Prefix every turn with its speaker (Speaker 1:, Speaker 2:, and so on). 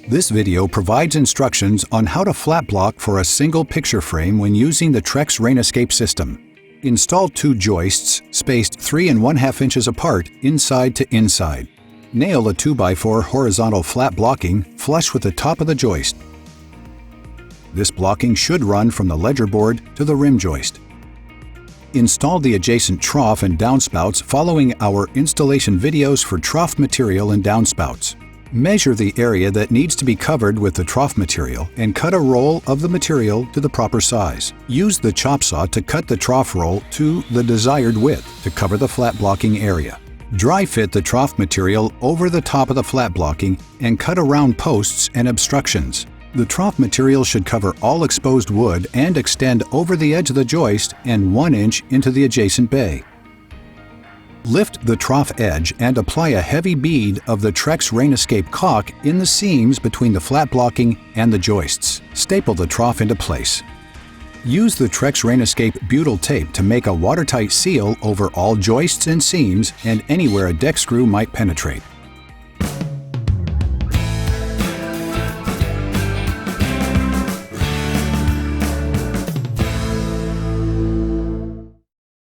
Speaker 1: This video provides instructions on how to flat block for a single picture frame when using the Trex RainEscape system. Install 2 joists spaced 3 1/2 inches apart inside to inside. Nail a 2x4 horizontal flat blocking flush with the top of the joist. This blocking should run from the ledger board to the rim joist. Install the adjacent trough and downspouts following our installation videos for trough material and downspouts. Measure the area that needs to be covered with the trough material and cut a roll of the material to the proper size. Use the chop saw to cut the trough roll to the desired width to cover the flat blocking area. Dry fit the trough material over the top of the flat blocking and cut around posts and obstructions. The trough material should cover all exposed wood and extend over the edge of the joist and 1 inch into the adjacent bay. Lift the trough edge and apply a heavy bead of the Trex RainEscape caulk in the seams between the flat blocking and the joists. Staple the trough into place. Use the Trex RainEscape butyl tape to make a watertight seal over all joists and seams and anywhere a deck screw might penetrate.